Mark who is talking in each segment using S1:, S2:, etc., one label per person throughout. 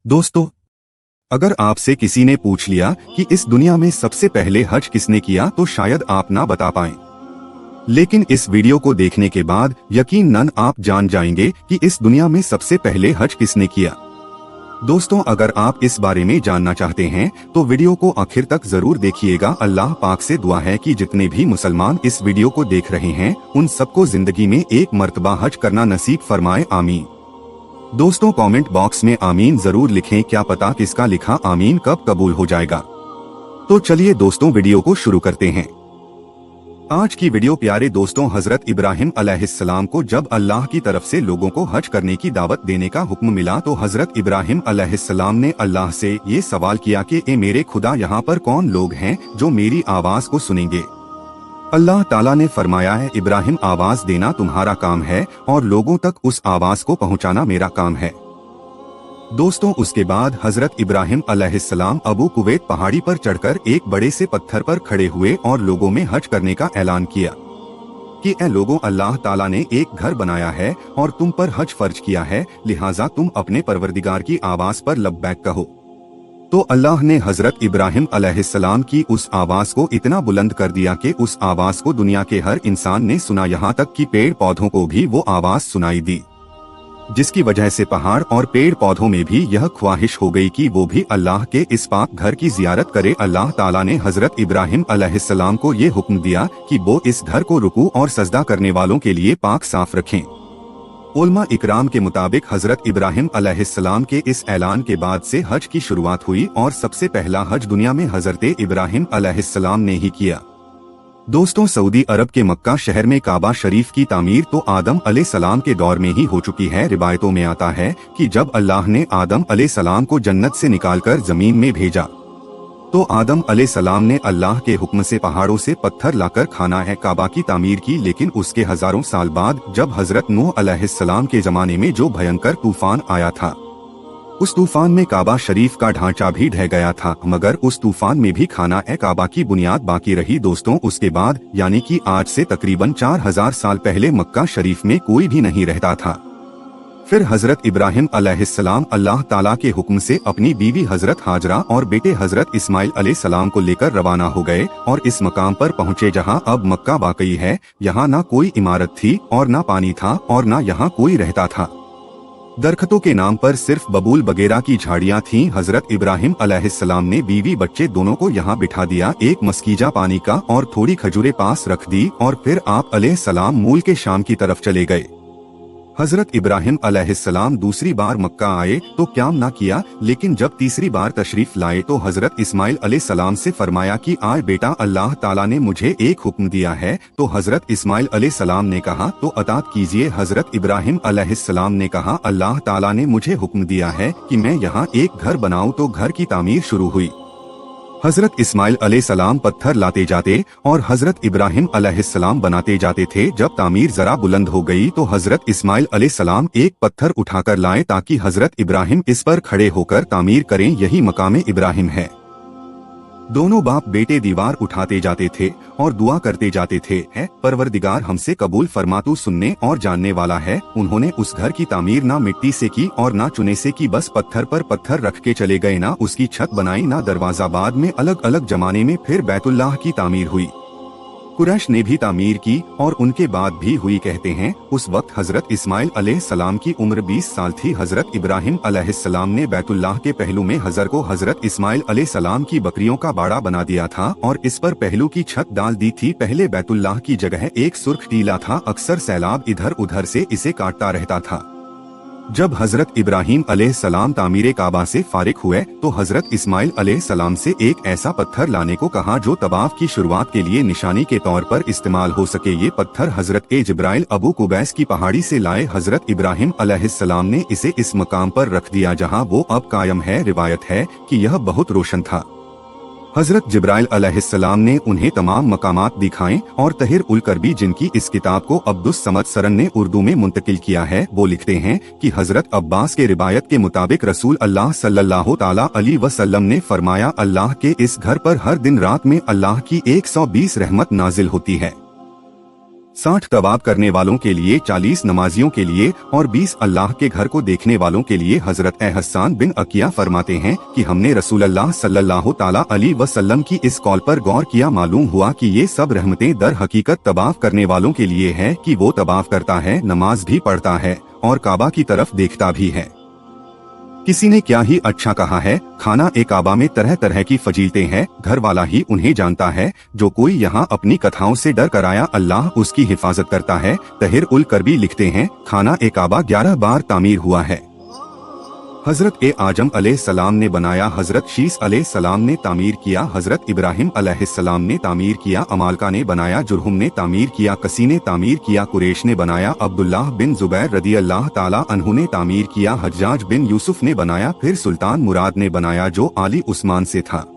S1: दोस्तों, अगर आपसे किसी ने पूछ लिया कि इस दुनिया में सबसे पहले हज किसने किया तो शायद आप ना बता पाएं। लेकिन इस वीडियो को देखने के बाद यकीनन आप जान जाएंगे कि इस दुनिया में सबसे पहले हज किसने किया। दोस्तों, अगर आप इस बारे में जानना चाहते हैं तो वीडियो को आखिर तक जरूर देखिएगा। अल्लाह पाक से दुआ है कि जितने भी मुसलमान इस वीडियो को देख रहे हैं उन सबको जिंदगी में एक मर्तबा हज करना नसीब फरमाए, आमीन। दोस्तों, कमेंट बॉक्स में आमीन जरूर लिखें, क्या पता किसका लिखा आमीन कब कबूल हो जाएगा। तो चलिए दोस्तों, वीडियो को शुरू करते हैं। आज की वीडियो प्यारे दोस्तों, हजरत इब्राहिम अलैहिस्सलाम को जब अल्लाह की तरफ से लोगों को हज करने की दावत देने का हुक्म मिला तो हजरत इब्राहिम अलैहिस्सलाम ने अल्लाह से ये सवाल किया कि ए मेरे खुदा, यहाँ पर कौन लोग हैं जो मेरी आवाज को सुनेंगे। अल्लाह ताला ने फरमाया है, इब्राहिम, आवाज देना तुम्हारा काम है और लोगों तक उस आवाज को पहुंचाना मेरा काम है। दोस्तों, उसके बाद हजरत इब्राहिम अलैहिस्सलाम अबू कुवैत पहाड़ी पर चढ़कर एक बड़े से पत्थर पर खड़े हुए और लोगों में हज करने का ऐलान किया कि ए लोगों, अल्लाह ताला ने एक घर बनाया है और तुम पर हज फर्ज किया है, लिहाजा तुम अपने परवरदिगार की आवाज पर लब्बैक कहो। तो अल्लाह ने हजरत इब्राहिम अलैहिस्सलाम की उस आवाज को इतना बुलंद कर दिया कि उस आवाज को दुनिया के हर इंसान ने सुना, यहाँ तक कि पेड़ पौधों को भी वो आवाज सुनाई दी, जिसकी वजह से पहाड़ और पेड़ पौधों में भी यह ख्वाहिश हो गई कि वो भी अल्लाह के इस पाक घर की जियारत करे। अल्लाह ताला ने हजरत इब्राहिम अलैहिस्सलाम को ये हुक्म दिया कि वो इस घर को रुकू और सजदा करने वालों के लिए पाक साफ रखें। उलमा इकराम के मुताबिक हजरत इब्राहिम अलैहिस्सलाम के इस ऐलान के बाद से हज की शुरुआत हुई और सबसे पहला हज दुनिया में हजरत इब्राहिम अलैहिस्सलाम ने ही किया। दोस्तों, सऊदी अरब के मक्का शहर में काबा शरीफ की तामीर तो आदम अलैहिस्सलाम के दौर में ही हो चुकी है। रिवायतों में आता है कि जब अल्लाह ने आदम अलैहिस्सलाम को जन्नत से निकालकर जमीन में भेजा तो आदम अलैहिस्सलाम ने अल्लाह के हुक्म से पहाड़ों से पत्थर लाकर खाना है काबा की तामीर की। लेकिन उसके हजारों साल बाद जब हजरत नूह अलैहिस्सलाम के जमाने में जो भयंकर तूफान आया था, उस तूफान में काबा शरीफ का ढांचा भी ढह गया था, मगर उस तूफान में भी खाना है काबा की बुनियाद बाकी रही। दोस्तों, उसके बाद यानी कि आज से तकरीबन 4000 साल पहले मक्का शरीफ में कोई भी नहीं रहता था। फिर हजरत इब्राहिम अलैहिस्सलाम अल्लाह ताला के हुक्म से अपनी बीवी हजरत हाजरा और बेटे हजरत इस्माइल अलैहिस्सलाम को लेकर रवाना हो गए और इस मकाम पर पहुँचे जहाँ अब मक्का वाकई है। यहाँ ना कोई इमारत थी और ना पानी था और ना यहाँ कोई रहता था। दरख्तों के नाम पर सिर्फ बबूल वगैरह की झाड़ियाँ थीं। हजरत इब्राहिम अलैहिस्सलाम ने बीवी बच्चे दोनों को यहाँ बिठा दिया, एक मस्कीजा पानी का और थोड़ी खजूरें पास रख दी और फिर आप अलैहिस्सलाम मूल के शाम की तरफ चले गए। हजरत इब्राहिम अलैहिस्सलाम दूसरी बार मक्का आए तो क्याम ना किया, लेकिन जब तीसरी बार तशरीफ लाए तो हजरत इस्माइल अलैहिस्सलाम से फरमाया कि आए बेटा, अल्लाह ताला ने मुझे एक हुक्म दिया है। तो हजरत इस्माइल अलैहिस्सलाम ने कहा तो अतात कीजिए। हजरत इब्राहिम अलैहिस्सलाम ने कहा, अल्लाह ताला ने मुझे हुक्म दिया है कि मैं यहाँ एक घर बनाऊं। तो घर की तामीर शुरू हुई। हजरत इस्माइल अलैहिस्सलाम पत्थर लाते जाते और हजरत इब्राहिम अलैहिस्सलाम बनाते जाते थे। जब तामीर जरा बुलंद हो गई तो हजरत इस्माइल अलैहिस्सलाम एक पत्थर उठाकर लाए ताकि हजरत इब्राहिम इस पर खड़े होकर तामीर करें। यही मकामे इब्राहिम है। दोनों बाप बेटे दीवार उठाते जाते थे और दुआ करते जाते थे, है परवरदिगार हमसे कबूल फरमा, तू सुनने और जानने वाला है। उन्होंने उस घर की तामीर ना मिट्टी से की और ना चुने से की, बस पत्थर पर पत्थर रख के चले गए। ना उसकी छत बनाई ना दरवाजा। बाद में अलग अलग जमाने में फिर बैतुल्लाह की तामीर हुई। कुरैश ने भी तामीर की और उनके बाद भी हुई। कहते हैं उस वक्त हजरत इस्माइल अलैहिस्सलाम की उम्र 20 साल थी। हजरत इब्राहिम अलैहिस्सलाम ने बैतुल्लाह के पहलू में हजर को हजरत इस्माइल अलैहिस्सलाम की बकरियों का बाड़ा बना दिया था और इस पर पहलू की छत डाल दी थी। पहले बैतुल्लाह की जगह एक सुर्ख टीला था, अक्सर सैलाब इधर उधर से इसे काटता रहता था। जब हजरत इब्राहिम अलैहिस्सलाम तामीरे काबा से फारिग हुए तो हजरत इस्माइल अलैहिस्सलाम से एक ऐसा पत्थर लाने को कहा जो तवाफ की शुरुआत के लिए निशानी के तौर पर इस्तेमाल हो सके। ये पत्थर हजरत जिब्राइल अबू कुबैस की पहाड़ी से लाए। हजरत इब्राहिम अलैहिस्सलाम ने इसे इस मकाम पर रख दिया जहां वो अब कायम है। रिवायत है कि यह बहुत रोशन था। हजरत जिब्राइल अलैहिस्सलाम ने उन्हें तमाम मकामात दिखाएं और तहिर उल करबी, जिनकी इस किताब को अब्दुस समद सरन ने उर्दू में मुंतकिल किया है, वो लिखते हैं कि हजरत अब्बास के रिवायत के मुताबिक रसूल अल्लाह सल्लल्लाहु ताला अलैहि वसल्लम ने फरमाया, अल्लाह के इस घर पर हर दिन रात में अल्लाह की 120 रहमत नाजिल होती है। 60 तवाफ करने वालों के लिए, 40 नमाजियों के लिए और 20 अल्लाह के घर को देखने वालों के लिए। हजरत हस्सान बिन अकिया फरमाते हैं कि हमने रसूलुल्लाह सल्लल्लाहु ताला अलैहि वसल्लम की इस कॉल पर गौर किया। मालूम हुआ कि ये सब रहमतें दर हकीकत तवाफ करने वालों के लिए है कि वो तवाफ करता है, नमाज भी पढ़ता है और काबा की तरफ देखता भी है। किसी ने क्या ही अच्छा कहा है, खाना ए काबा में तरह तरह की फजीलतें हैं, घर वाला ही उन्हें जानता है। जो कोई यहाँ अपनी कथाओं से डर कर आया, अल्लाह उसकी हिफाजत करता है। तहिर उल करबी लिखते हैं, खाना ए काबा 11 बार तामीर हुआ है। हजरत आजम अलैहिस्सलाम ने बनाया, हजरत शीस अलैहिस्सलाम ने तामीर किया, हजरत इब्राहिम अलैहिस्सलाम ने तामीर किया, अमालका ने बनाया, जुरहुम ने तामीर किया, कसी ने तामीर किया, कुरैश ने बनाया, अब्दुल्लाह बिन जुबैर रदी अल्लाह ताला अन्हु ने तामीर किया, हज्जाज बिन यूसुफ ने बनाया, फिर सुल्तान मुराद ने बनाया जो आली उस्मान से था।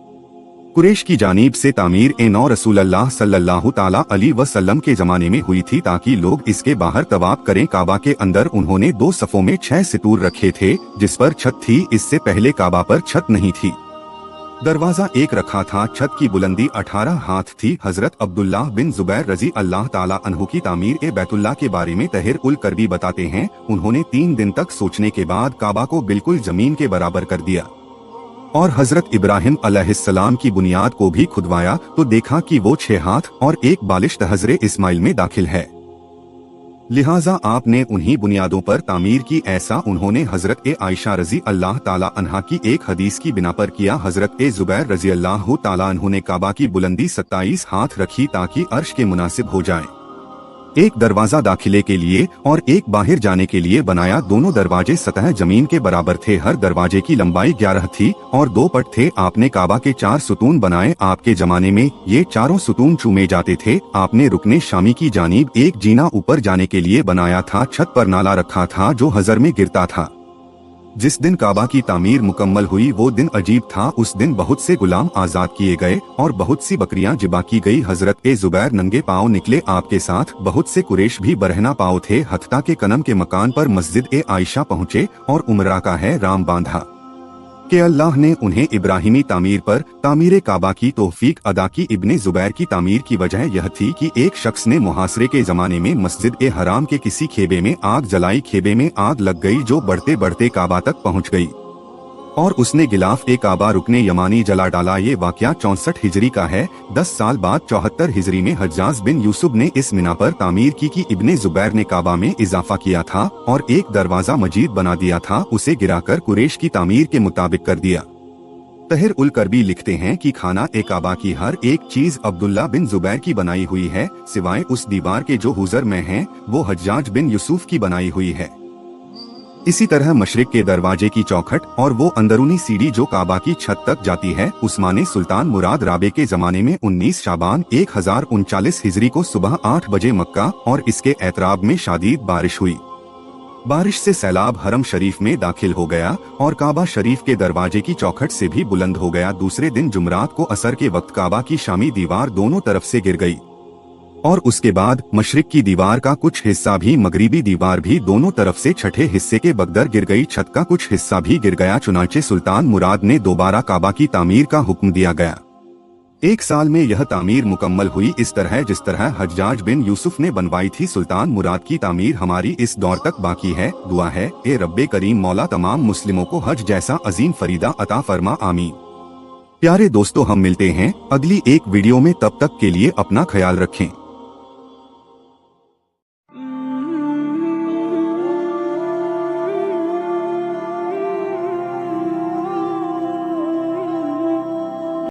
S1: कुरैश की जानीब से तामीर नौ रसूलुल्लाह सल्लल्लाहु ताला अलैहि वसल्लम के जमाने में हुई थी ताकि लोग इसके बाहर तवाफ करें। काबा के अंदर उन्होंने 2 सफों में 6 सितूर रखे थे जिस पर छत थी। इससे पहले काबा पर छत नहीं थी। दरवाजा एक रखा था, छत की बुलंदी 18 हाथ थी। हजरत अब्दुल्लाह बिन जुबैर रजी अल्लाह ताला अन्हु की तामीर बैतुल्लाह के बारे में तहिर उल करबी बताते हैं, उन्होंने 3 दिन तक सोचने के बाद काबा को बिल्कुल जमीन के बराबर कर दिया और हजरत इब्राहिम अलैहिस्सलाम की बुनियाद को भी खुदवाया तो देखा कि वो 6 हाथ और 1 बालिश्त हजरे इस्माइल में दाखिल है। लिहाजा आपने उन्हीं बुनियादों पर तामीर की। ऐसा उन्होंने हजरत आयशा रजी अल्लाह ताला अन्हा की एक हदीस की बिना पर किया। हजरत जुबैर रजी अल्लाह ताला अन्हु ने काबा की बुलंदी 27 हाथ रखी ताकि अर्श के मुनासिब हो जाए। एक दरवाजा दाखिले के लिए और एक बाहर जाने के लिए बनाया। दोनों दरवाजे सतह जमीन के बराबर थे। हर दरवाजे की लंबाई 11 थी और 2 पट थे। आपने काबा के 4 सुतून बनाए। आपके जमाने में ये चारों सुतून चूमे जाते थे। आपने रुकने शामी की जानीब एक जीना ऊपर जाने के लिए बनाया था। छत पर नाला रखा था जो हजर में गिरता था। जिस दिन काबा की तामीर मुकम्मल हुई वो दिन अजीब था। उस दिन बहुत से गुलाम आजाद किए गए और बहुत सी बकरियां जिबा की गई। हजरत जुबैर नंगे पाँव निकले, आपके साथ बहुत से कुरैश भी बरहना पाँव थे। हत्ता के कनम के मकान पर मस्जिद आयशा पहुँचे और उमरा का है राम बांधा कि अल्लाह ने उन्हें इब्राहिमी तामीर पर तामीर काबा की तौफीक अदा की। इब्ने जुबैर की तामीर की वजह यह थी कि एक शख्स ने मुहासरे के जमाने में मस्जिद हराम के किसी खेबे में आग जलाई। खेबे में आग लग गई जो बढ़ते बढ़ते काबा तक पहुंच गई और उसने गिलाफ काबा रुकने यमानी जला डाला। ये वाकया 64 हिजरी का है। 10 साल बाद 74 हिजरी में हज्जाज बिन यूसुफ ने इस मिना पर तामीर की कि इब्ने जुबैर ने काबा में इजाफा किया था और एक दरवाजा मजीद बना दिया था। उसे गिराकर कुरैश की तामीर के मुताबिक कर दिया। तहिर उल करबी लिखते हैं कि खाना काबा की हर एक चीज अब्दुल्ला बिन जुबैर की बनाई हुई है सिवाय उस दीवार के जो हुजर में है, वो हज्जाज बिन यूसुफ की बनाई हुई है। इसी तरह मशरिक के दरवाजे की चौखट और वो अंदरूनी सीढ़ी जो काबा की छत तक जाती है, उस्माने सुल्तान मुराद राबे के जमाने में 19 शाबान 1039 हिजरी को सुबह 8 बजे मक्का और इसके एतराब में शादीद बारिश हुई। बारिश से सैलाब हरम शरीफ में दाखिल हो गया और काबा शरीफ के दरवाजे की चौखट से भी बुलंद हो गया। दूसरे दिन जुमरात को असर के वक्त काबा की शामी दीवार दोनों तरफ से गिर गई और उसके बाद मशरिक की दीवार का कुछ हिस्सा भी, मगरिबी दीवार भी दोनों तरफ से छठे हिस्से के बगदर गिर गई। छत का कुछ हिस्सा भी गिर गया। चुनाचे सुल्तान मुराद ने दोबारा काबा की तामीर का हुक्म दिया गया। 1 साल में यह तामीर मुकम्मल हुई इस तरह जिस तरह हज्जाज बिन यूसुफ ने बनवाई थी। सुल्तान मुराद की तामीर हमारी इस दौर तक बाकी है। दुआ है ए रब्बे करीम मौला तमाम मुस्लिमों को हज जैसा अजीम फरीदा अता फरमा, आमीन। प्यारे दोस्तों, हम मिलते हैं अगली एक वीडियो में। तब तक के लिए अपना ख्याल रखें।